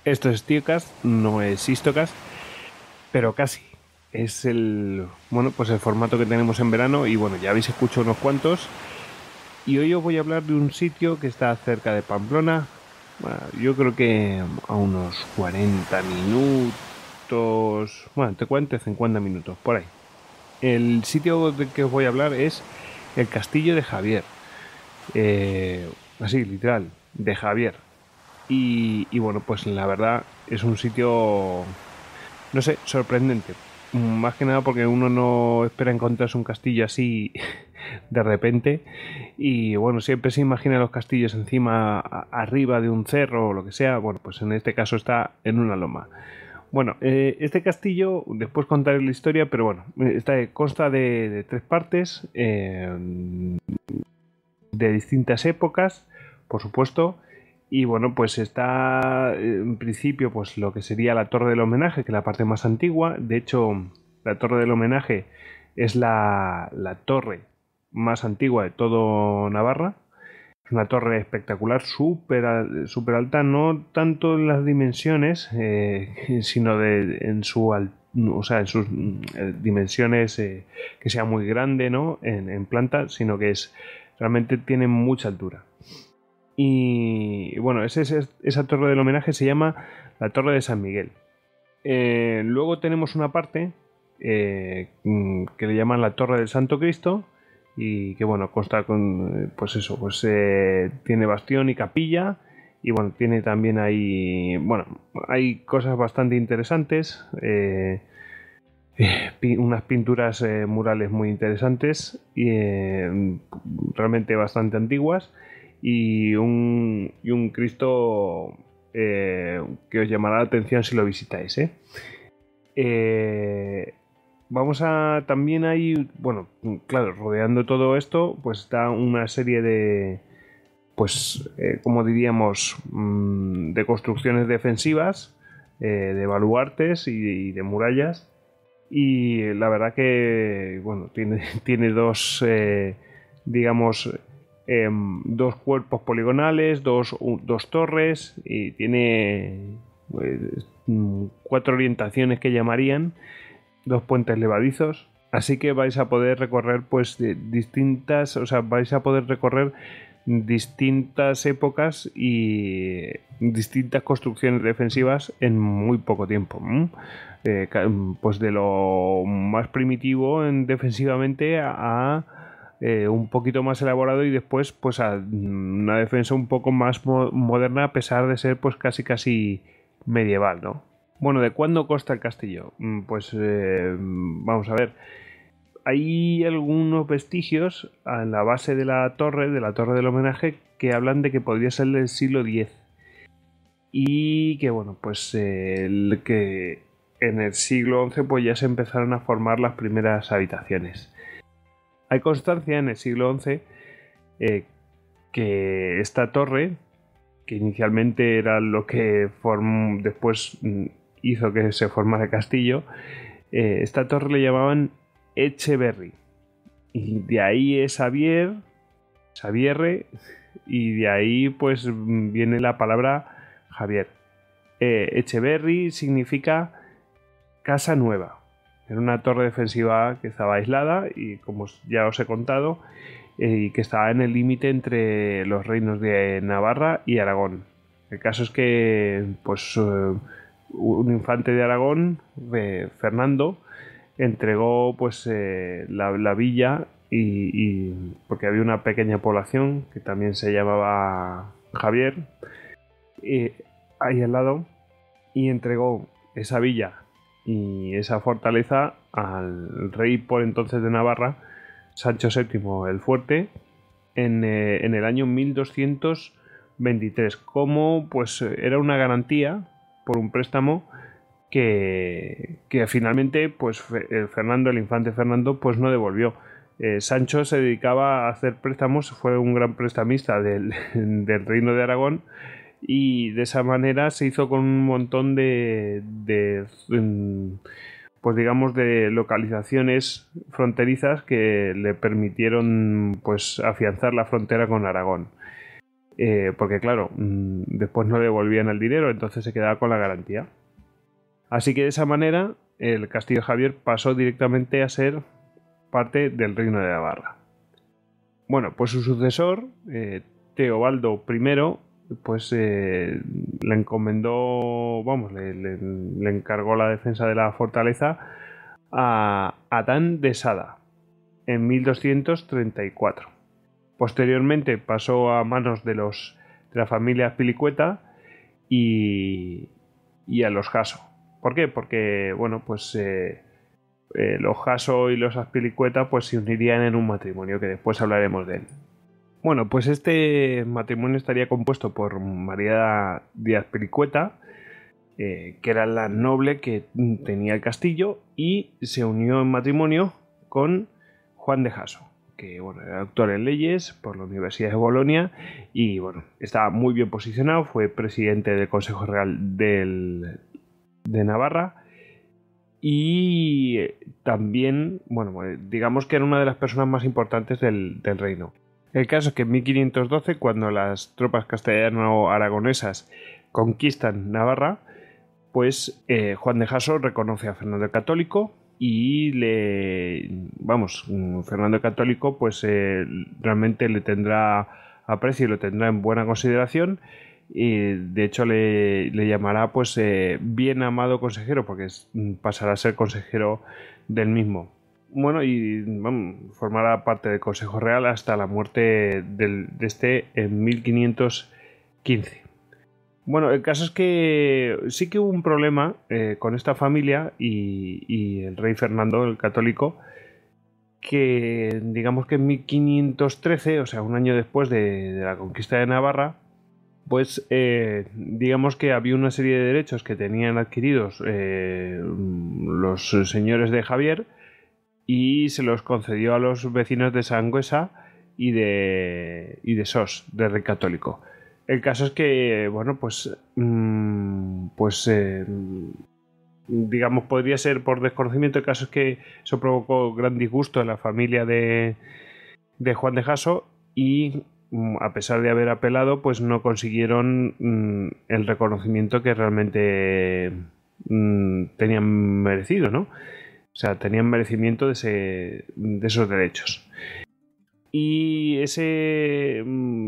Esto es Stiocast, no es Histocast, pero casi. Es pues el formato que tenemos en verano y bueno, ya habéis escuchado unos cuantos. Y hoy os voy a hablar de un sitio que está cerca de Pamplona. Bueno, yo creo que a unos 40 minutos, bueno, entre 40 y 50 minutos, por ahí. El sitio del que os voy a hablar es el Castillo de Javier. Así, literal, de Javier. Y bueno, pues la verdad es un sitio, no sé, sorprendente. Más que nada porque uno no espera encontrarse un castillo así de repente. Y bueno, siempre se imagina los castillos encima, arriba de un cerro o lo que sea. Bueno, pues en este caso está en una loma. Bueno, este castillo, después contaré la historia, pero bueno, consta de tres partes, de distintas épocas, por supuesto. Y bueno, pues está en principio pues lo que sería la Torre del Homenaje, que es la parte más antigua. De hecho, la Torre del Homenaje es la torre más antigua de todo Navarra. Es una torre espectacular, súper alta, no tanto en las dimensiones, sino en o sea, en sus dimensiones, que sea muy grande, ¿no? En planta, sino que realmente tiene mucha altura. Y bueno, esa torre del homenaje se llama la Torre de San Miguel. Luego tenemos una parte que le llaman la Torre del Santo Cristo y que bueno, consta con pues eso, pues tiene bastión y capilla y bueno, tiene también ahí, bueno, hay cosas bastante interesantes, unas pinturas murales muy interesantes y realmente bastante antiguas y un Cristo que os llamará la atención si lo visitáis. Eh, Vamos a también ahí, bueno, claro, rodeando todo esto, pues está una serie de, pues, como diríamos, de construcciones defensivas, de baluartes y de murallas. Y la verdad que, bueno, tiene dos, digamos, dos cuerpos poligonales, dos torres y tiene cuatro orientaciones que llamarían, dos puentes levadizos. Así que vais a poder recorrer pues distintas, o sea, vais a poder recorrer distintas épocas y distintas construcciones defensivas en muy poco tiempo. Pues de lo más primitivo defensivamente a un poquito más elaborado y después pues a una defensa un poco más moderna a pesar de ser pues casi medieval, ¿no? Bueno, ¿de cuándo consta el castillo? Pues vamos a ver. Hay algunos vestigios en la base de la torre del homenaje, que hablan de que podría ser del siglo X. Y que bueno, pues que en el siglo XI pues ya se empezaron a formar las primeras habitaciones. Hay constancia en el siglo XI que esta torre, que inicialmente era lo que después hizo que se formara el castillo, esta torre le llamaban Echeverri. Y de ahí es Xavierre, y de ahí pues viene la palabra Javier. Echeverri significa casa nueva. Era una torre defensiva que estaba aislada y, como ya os he contado, y que estaba en el límite entre los reinos de Navarra y Aragón. El caso es que pues un infante de Aragón, Fernando, entregó pues la villa porque había una pequeña población que también se llamaba Javier ahí al lado, y entregó esa villa y esa fortaleza al rey por entonces de Navarra, Sancho VII el Fuerte, en el año 1223, como pues era una garantía por un préstamo que finalmente pues el infante Fernando, pues no devolvió. Sancho se dedicaba a hacer préstamos, fue un gran prestamista del reino de Aragón, y de esa manera se hizo con un montón pues digamos de localizaciones fronterizas que le permitieron pues afianzar la frontera con Aragón. porque claro, después no le devolvían el dinero, entonces se quedaba con la garantía. Así que de esa manera el castillo de Javier pasó directamente a ser parte del Reino de Navarra. Bueno, pues su sucesor, Teobaldo I, pues le encomendó, vamos, le encargó la defensa de la fortaleza a Adán de Sada en 1234. Posteriormente pasó a manos de la familia Azpilicueta y a los Jaso. ¿Por qué? Porque, bueno, pues los Jaso y los Azpilicueta pues se unirían en un matrimonio, que después hablaremos de él. Bueno, pues este matrimonio estaría compuesto por María de Azpilicueta, que era la noble que tenía el castillo, y se unió en matrimonio con Juan de Jaso, que bueno, era doctor en leyes por la Universidad de Bolonia y bueno, estaba muy bien posicionado, fue presidente del Consejo Real de Navarra y también, bueno, digamos que era una de las personas más importantes del reino. El caso es que en 1512, cuando las tropas castellano-aragonesas conquistan Navarra, pues Juan de Jaso reconoce a Fernando el Católico y Fernando el Católico pues realmente le tendrá aprecio y lo tendrá en buena consideración y de hecho le llamará pues bien amado consejero porque pasará a ser consejero del mismo. Bueno, y formará parte del Consejo Real hasta la muerte de este en 1515. Bueno, el caso es que sí que hubo un problema con esta familia y el rey Fernando, el católico, que digamos que en 1513, o sea, un año después de la conquista de Navarra, pues digamos que había una serie de derechos que tenían adquiridos los señores de Javier y se los concedió a los vecinos de Sangüesa y de Sos, del rey católico. El caso es que, bueno, pues digamos, podría ser por desconocimiento. El caso es que eso provocó gran disgusto en la familia de Juan de Jaso y a pesar de haber apelado, pues no consiguieron el reconocimiento que realmente tenían merecido, ¿no? O sea, tenían merecimiento de esos derechos. Y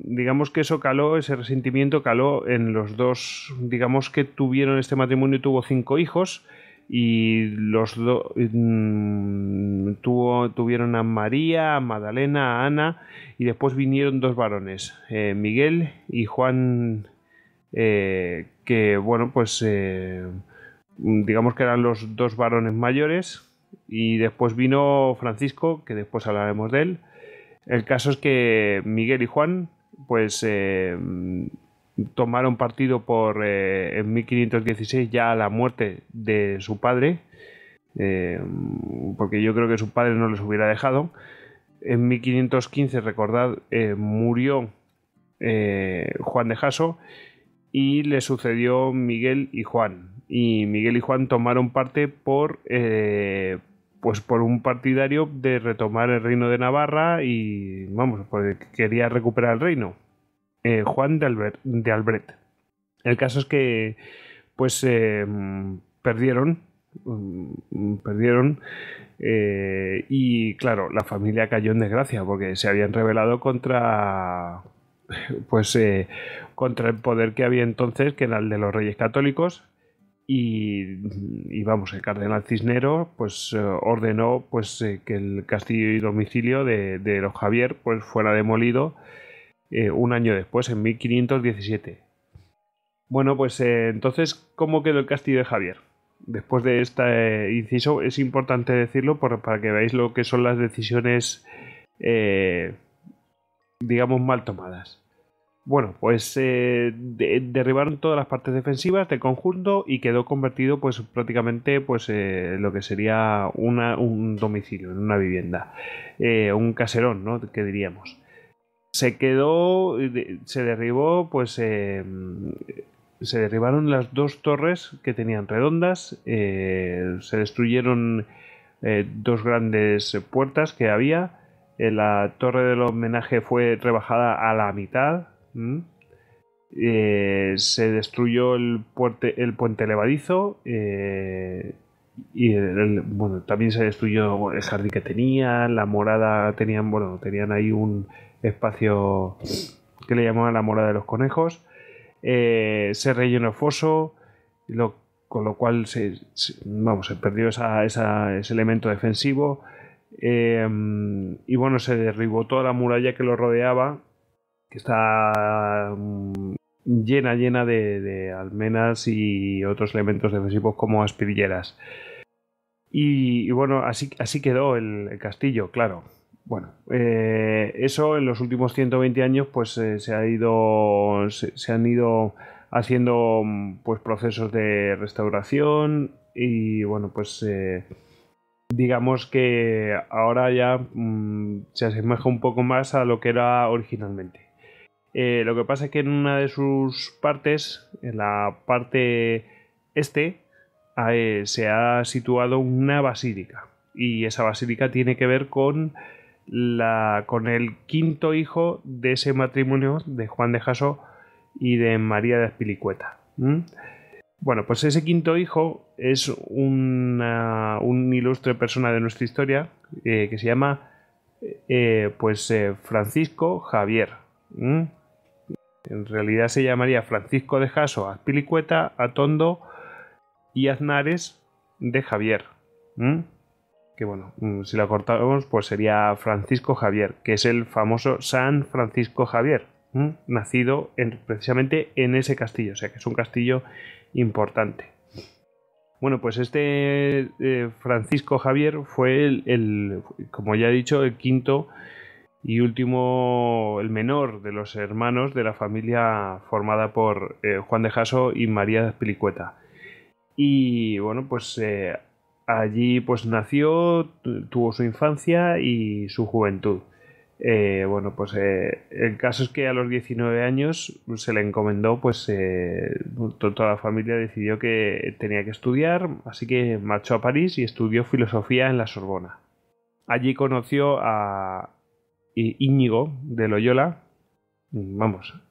digamos que eso caló, ese resentimiento caló en los dos, digamos que tuvieron este matrimonio, tuvo 5 hijos y los dos tuvieron a María, a Magdalena, a Ana y después vinieron 2 varones, Miguel y Juan, que bueno, pues digamos que eran los 2 varones mayores y después vino Francisco, que después hablaremos de él. El caso es que Miguel y Juan pues tomaron partido en 1516 ya a la muerte de su padre, porque yo creo que su padre no les hubiera dejado. En 1515, recordad, murió Juan de Jaso y le sucedió Miguel y Juan. Y Miguel y Juan tomaron parte pues por un partidario de retomar el reino de Navarra y, vamos, pues quería recuperar el reino. Juan de Albret. El caso es que, pues, perdieron. Y, claro, la familia cayó en desgracia porque se habían rebelado contra el poder que había entonces, que era el de los reyes católicos. Y vamos, el cardenal Cisneros pues ordenó pues que el castillo y domicilio de los Javier pues fuera demolido un año después, en 1517. Bueno, pues entonces, ¿cómo quedó el castillo de Javier? Después de este inciso, es importante decirlo para que veáis lo que son las decisiones, digamos, mal tomadas. Bueno, pues derribaron todas las partes defensivas del conjunto y quedó convertido pues prácticamente pues lo que sería un domicilio, en una vivienda, un caserón, ¿no? Que diríamos. Se derribó, pues se derribaron las 2 torres que tenían redondas, se destruyeron 2 grandes puertas que había, la torre del homenaje fue rebajada a la mitad. ¿m? Se destruyó el puente levadizo, y bueno, también se destruyó el jardín que tenía, la morada, tenían ahí un espacio que le llamaban la morada de los conejos. Se rellenó el foso, con lo cual se perdió ese elemento defensivo. Y bueno, se derribó toda la muralla que lo rodeaba, que está llena de almenas y otros elementos defensivos como aspilleras. Y bueno, así quedó el castillo, claro. Bueno, eso en los últimos 120 años pues se han ido haciendo pues procesos de restauración y bueno, pues digamos que ahora ya se asemeja un poco más a lo que era originalmente. Lo que pasa es que en una de sus partes, en la parte este, se ha situado una basílica. Y esa basílica tiene que ver con el quinto hijo de ese matrimonio de Juan de Jaso y de María de Azpilicueta. Bueno, pues ese quinto hijo es un ilustre persona de nuestra historia, que se llama Francisco Javier. En realidad se llamaría Francisco de Jaso Azpilicueta, Atondo y Aznares de Javier. Que bueno, si lo cortamos, pues sería Francisco Javier, que es el famoso San Francisco Javier, nacido precisamente en ese castillo, o sea que es un castillo importante. Bueno, pues este Francisco Javier fue como ya he dicho, el quinto y último, el menor de los hermanos de la familia formada por Juan de Jaso y María de Azpilicueta. Y bueno, pues allí pues nació, tuvo su infancia y su juventud. Bueno, pues el caso es que a los 19 años se le encomendó, pues toda la familia decidió que tenía que estudiar, así que marchó a París y estudió filosofía en la Sorbona. Allí conoció a Íñigo de Loyola,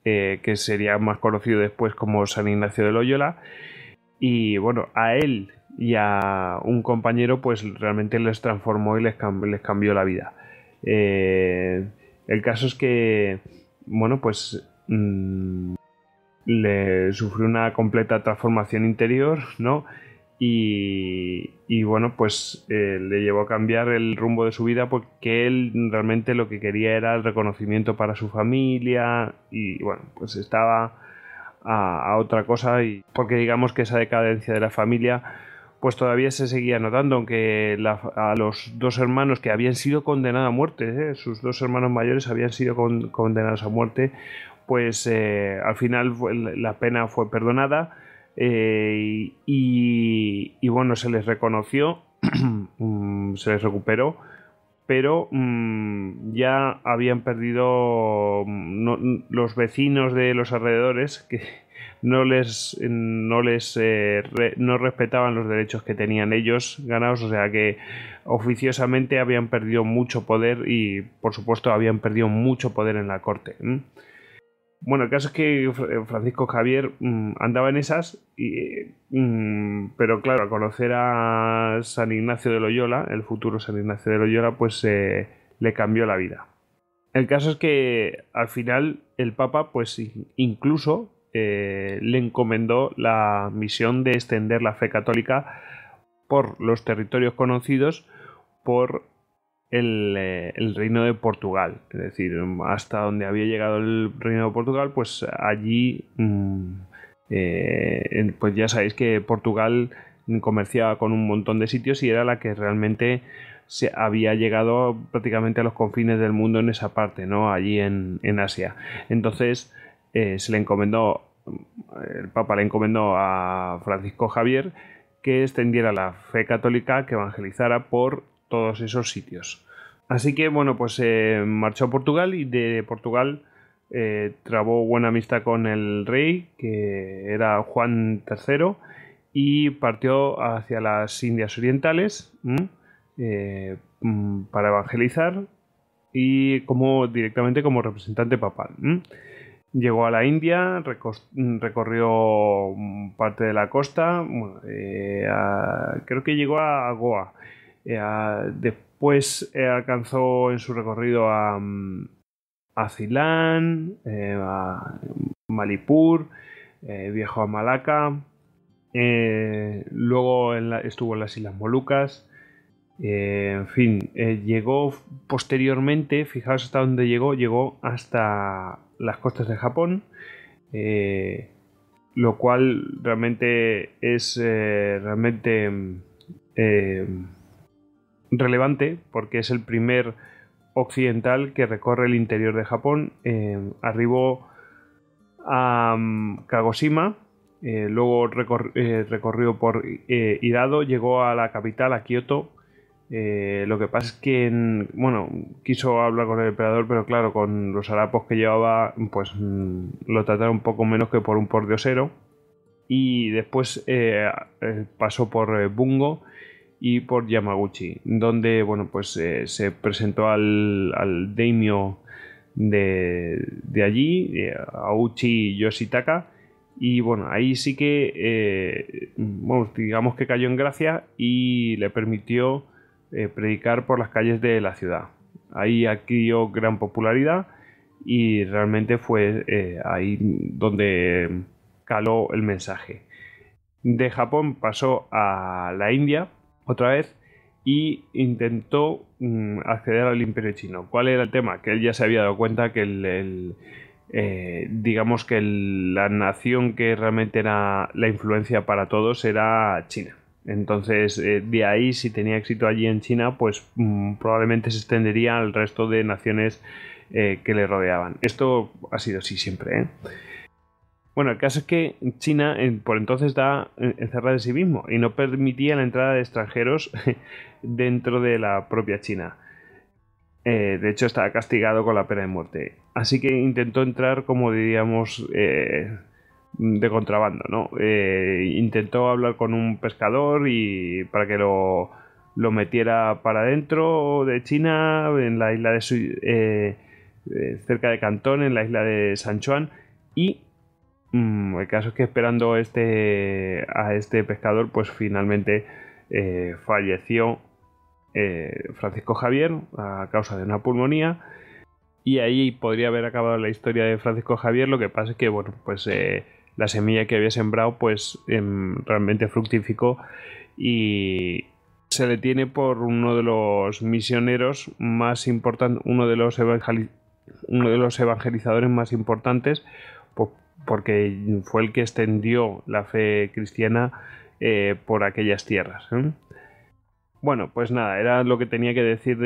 que sería más conocido después como San Ignacio de Loyola, y bueno, a él y a un compañero pues realmente les transformó y les cambió la vida. El caso es que bueno, pues le sufrió una completa transformación interior, ¿no? Y bueno, pues le llevó a cambiar el rumbo de su vida, porque él realmente lo que quería era el reconocimiento para su familia y bueno, pues estaba a otra cosa, y porque digamos que esa decadencia de la familia pues todavía se seguía notando, aunque a los dos hermanos que habían sido condenados a muerte, sus dos hermanos mayores habían sido condenados a muerte, pues al final la pena fue perdonada. Y bueno, se les reconoció, se les recuperó, pero ya habían perdido los vecinos de los alrededores, que no respetaban los derechos que tenían ellos ganados, o sea que oficiosamente habían perdido mucho poder y por supuesto habían perdido mucho poder en la corte. Bueno, el caso es que Francisco Javier andaba en esas, pero claro, al conocer a San Ignacio de Loyola, el futuro San Ignacio de Loyola, pues le cambió la vida. El caso es que al final el Papa pues incluso le encomendó la misión de extender la fe católica por los territorios conocidos por el reino de Portugal, es decir, hasta donde había llegado el reino de Portugal, pues allí pues ya sabéis que Portugal comerciaba con un montón de sitios y era la que realmente se había llegado prácticamente a los confines del mundo en esa parte, ¿no? Allí en Asia. Entonces se le encomendó, el Papa le encomendó a Francisco Javier que extendiera la fe católica, que evangelizara por todos esos sitios. Así que bueno, pues marchó a Portugal y de Portugal trabó buena amistad con el rey, que era Juan III, y partió hacia las Indias Orientales para evangelizar y directamente como representante papal. Llegó a la India, recorrió parte de la costa, bueno, creo que llegó a Goa. Después alcanzó en su recorrido a Ceilán, a Manipur, viajó a Malaca, luego estuvo en las Islas Molucas. En fin, llegó posteriormente, fijaos hasta dónde llegó hasta las costas de Japón, lo cual realmente es relevante porque es el primer occidental que recorre el interior de Japón. Arribó a Kagoshima, luego recorrió por Hirado, llegó a la capital, a Kioto. Lo que pasa es que quiso hablar con el emperador, pero claro, con los harapos que llevaba, pues lo trataron un poco menos que por un pordiosero. Y después pasó por Bungo y por Yamaguchi, donde se presentó al daimyo de allí, Auchi Yoshitaka. Y bueno, ahí sí que digamos que cayó en gracia y le permitió predicar por las calles de la ciudad. Ahí adquirió gran popularidad y realmente fue ahí donde caló el mensaje. De Japón pasó a la India otra vez y intentó acceder al Imperio Chino. ¿Cuál era el tema? Que él ya se había dado cuenta que digamos que la nación que realmente era la influencia para todos era China. Entonces, de ahí, si tenía éxito allí en China, pues probablemente se extendería al resto de naciones que le rodeaban. Esto ha sido así siempre, ¿eh? Bueno, el caso es que China por entonces estaba encerrada en sí mismo y no permitía la entrada de extranjeros dentro de la propia China. De hecho, estaba castigado con la pena de muerte. Así que intentó entrar, como diríamos, de contrabando, ¿no? Intentó hablar con un pescador y para que lo metiera para adentro de China, en la isla de cerca de Cantón, en la isla de Sichuan. Y el caso es que esperando a este pescador, pues finalmente falleció Francisco Javier a causa de una pulmonía. Y ahí podría haber acabado la historia de Francisco Javier. Lo que pasa es que la semilla que había sembrado pues realmente fructificó y se le tiene por uno de los misioneros más importantes, uno de los evangelizadores más importantes, porque fue el que extendió la fe cristiana por aquellas tierras. Bueno, pues nada, era lo que tenía que decir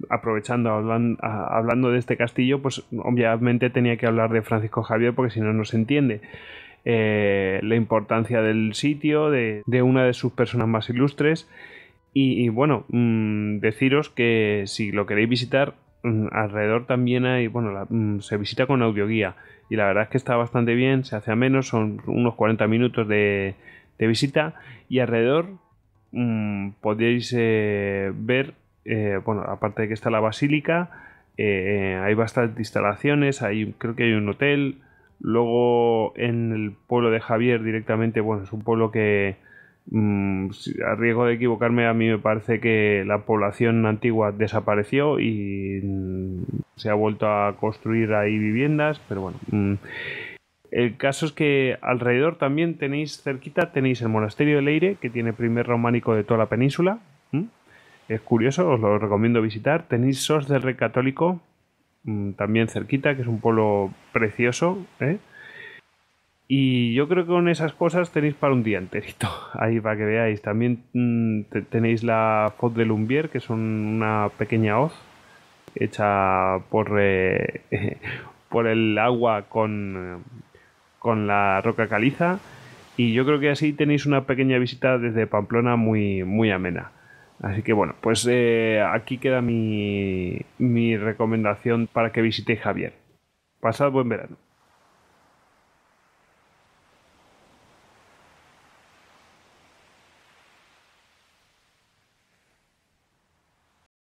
aprovechando, hablando de este castillo, pues obviamente tenía que hablar de Francisco Javier porque si no, no se entiende. La importancia del sitio, de una de sus personas más ilustres y bueno, deciros que si lo queréis visitar, alrededor también hay, se visita con audioguía y la verdad es que está bastante bien, se hace ameno, son unos 40 minutos de visita y alrededor podéis ver, aparte de que está la basílica, hay bastantes instalaciones, creo que hay un hotel. Luego en el pueblo de Javier directamente, es un pueblo que a riesgo de equivocarme, a mí me parece que la población antigua desapareció y se ha vuelto a construir ahí viviendas, pero bueno. El caso es que alrededor también tenéis el monasterio de Leire, que tiene primer románico de toda la península. Es curioso, os lo recomiendo visitar. Tenéis Sos del Rey Católico, también cerquita, que es un pueblo precioso, ¿eh? Y yo creo que con esas cosas tenéis para un día enterito, ahí para que veáis. También tenéis la Foz de Lumbier, que es una pequeña hoz hecha por el agua con la roca caliza, y yo creo que así tenéis una pequeña visita desde Pamplona muy, muy amena. Así que bueno, pues aquí queda mi recomendación para que visitéis Javier. Pasad buen verano.